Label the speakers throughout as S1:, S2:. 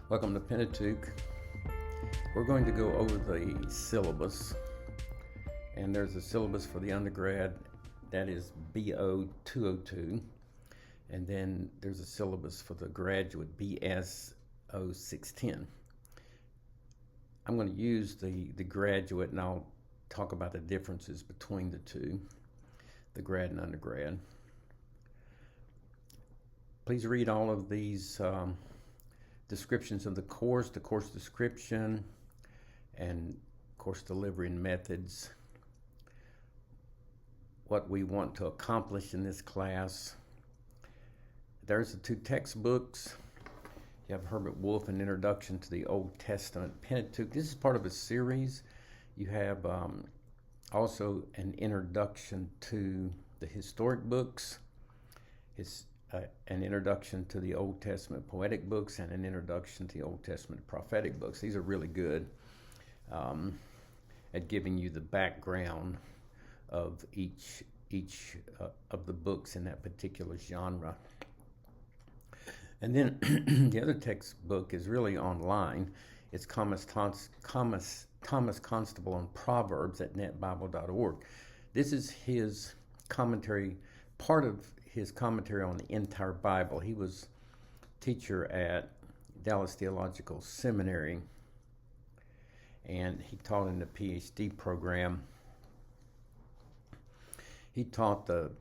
S1: Welcome to Pentateuch. We're going to go over the syllabus, and there's a syllabus for the undergrad that is BO 202, and then there's a syllabus for the graduate BS 0610. I'm going to use the graduate, and I'll talk about the differences between the two, the grad and undergrad. Please read all of these descriptions of the course description, and course delivery and methods, what we want to accomplish in this class. There's the two textbooks. You have Herbert Wolf, An Introduction to the Old Testament Pentateuch. This is part of a series. You have also an introduction to the historic books, an introduction to the Old Testament poetic books, and an introduction to the Old Testament prophetic books. These are really good at giving you the background of each of the books in that particular genre. And then the other textbook is really online. It's Thomas Constable on Proverbs at netbible.org. This is his commentary, part of his commentary on the entire Bible. He was teacher at Dallas Theological Seminary, and he taught in the PhD program. He taught the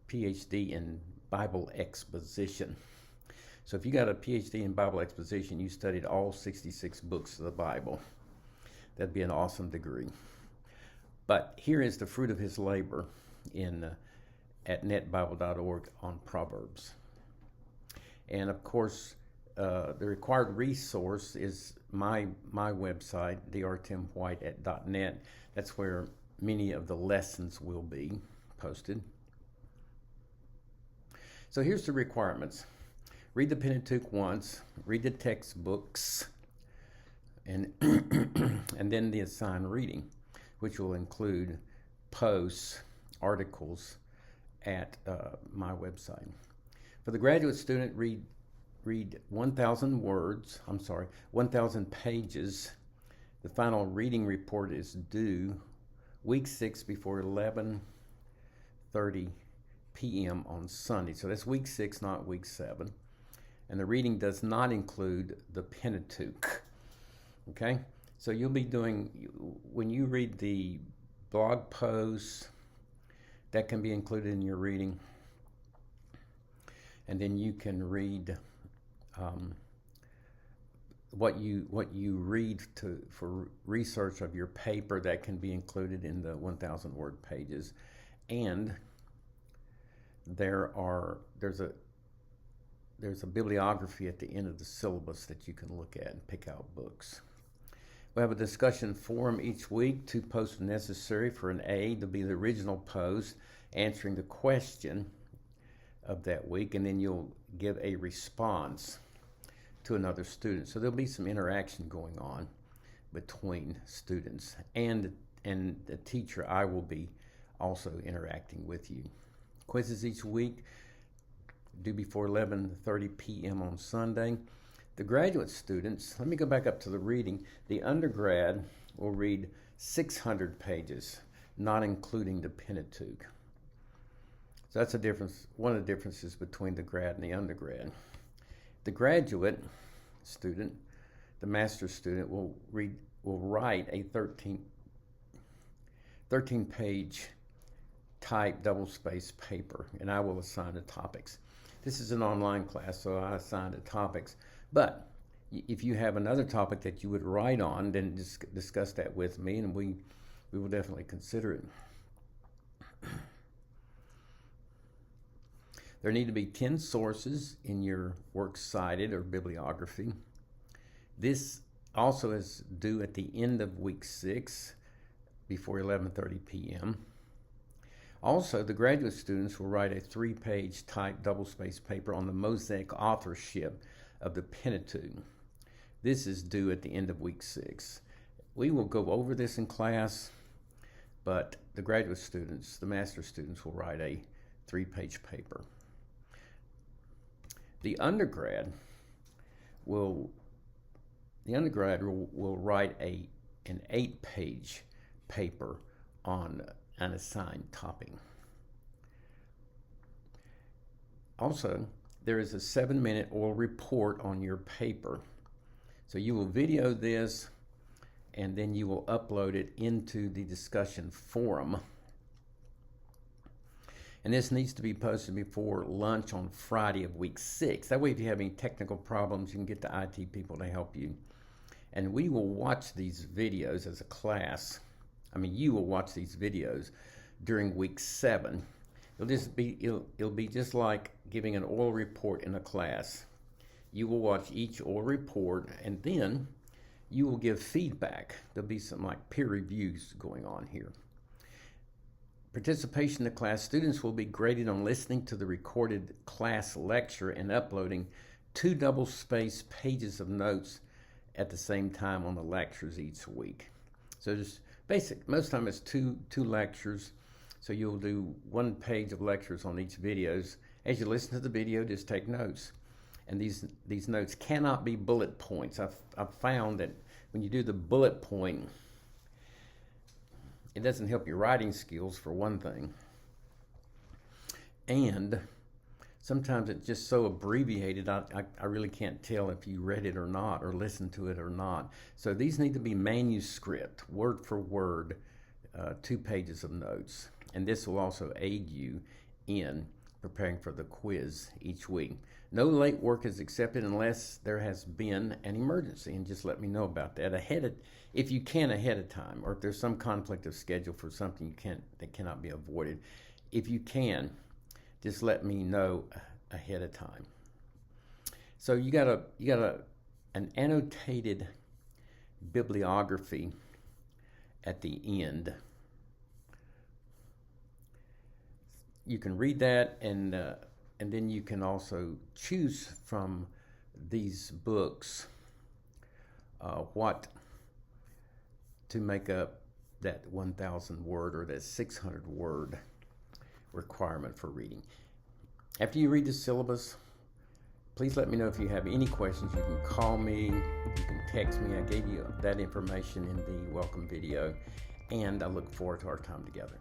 S1: PhD in Bible exposition. So if you got a PhD in Bible exposition, you studied all 66 books of the Bible. That'd be an awesome degree. But here is the fruit of his labor at netbible.org on Proverbs. And of course, the required resource is my website, drtimwhite@.net. That's where many of the lessons will be posted. So here's the requirements. Read the Pentateuch once, read the textbooks, and and then the assigned reading, which will include posts, articles at my website. For the graduate student, read 1,000 pages. The final reading report is due week 6 before 11:30 p.m. on Sunday. So that's week 6, not week 7. And the reading does not include the Pentateuch. Okay? So you'll be doing, when you read the blog posts, that can be included in your reading. And then you can read what you read for research of your paper. That can be included in the 1,000 word pages. And there's a bibliography at the end of the syllabus that you can look at and pick out books. We have a discussion forum each week. 2 posts are necessary. For an A to be the original post answering the question of that week, and then you'll give a response to another student. So there'll be some interaction going on between students and the teacher. I will be also interacting with you. Quizzes each week, due before 11:30 p.m. on Sunday. The graduate students, let me go back up to the reading. The undergrad will read 600 pages, not including the Pentateuch. So that's a difference, one of the differences between the grad and the undergrad. The graduate student, the master's student, will write a 13-page type double-space paper, and I will assign the topics. This is an online class, so I assign the topics. But if you have another topic that you would write on, then discuss that with me, and we will definitely consider it. There need to be 10 sources in your works cited or bibliography. This also is due at the end of week 6 before 11:30 p.m. Also, the graduate students will write a 3-page typed double-space paper on the Mosaic authorship of the Pentateuch. This is due at the end of week 6. We will go over this in class, but the graduate students, the master's students, will write a 3-page paper. The undergrad will the undergrad will write an 8-page paper on an assigned topic. Also, there is a 7-minute oral report on your paper. So you will video this and then you will upload it into the discussion forum. And this needs to be posted before lunch on Friday of week 6. That way, if you have any technical problems, you can get the IT people to help you. And we will watch these videos as a class. I mean, you will watch these videos during week 7. It'll be just like giving an oral report in a class. You will watch each oral report and then you will give feedback. There'll be some like peer reviews going on here. Participation in the class, students will be graded on listening to the recorded class lecture and uploading 2 double-spaced pages of notes at the same time on the lectures each week. So just basic, most of the time it's two lectures. So you'll do 1 page of lectures on each videos. As you listen to the video, just take notes. And these notes cannot be bullet points. I've found that when you do the bullet point, it doesn't help your writing skills for one thing. And sometimes it's just so abbreviated, I really can't tell if you read it or not, or listened to it or not. So these need to be manuscript, word for word, 2 pages of notes. And this will also aid you in preparing for the quiz each week. No late work is accepted unless there has been an emergency, and just let me know about that if you can ahead of time, or if there's some conflict of schedule for something that cannot be avoided. If you can, just let me know ahead of time. So you got an annotated bibliography at the end. You can read that, and then you can also choose from these books what to make up that 1,000 word or that 600 word requirement for reading. After you read the syllabus, please let me know if you have any questions. You can call me, you can text me. I gave you that information in the welcome video, and I look forward to our time together.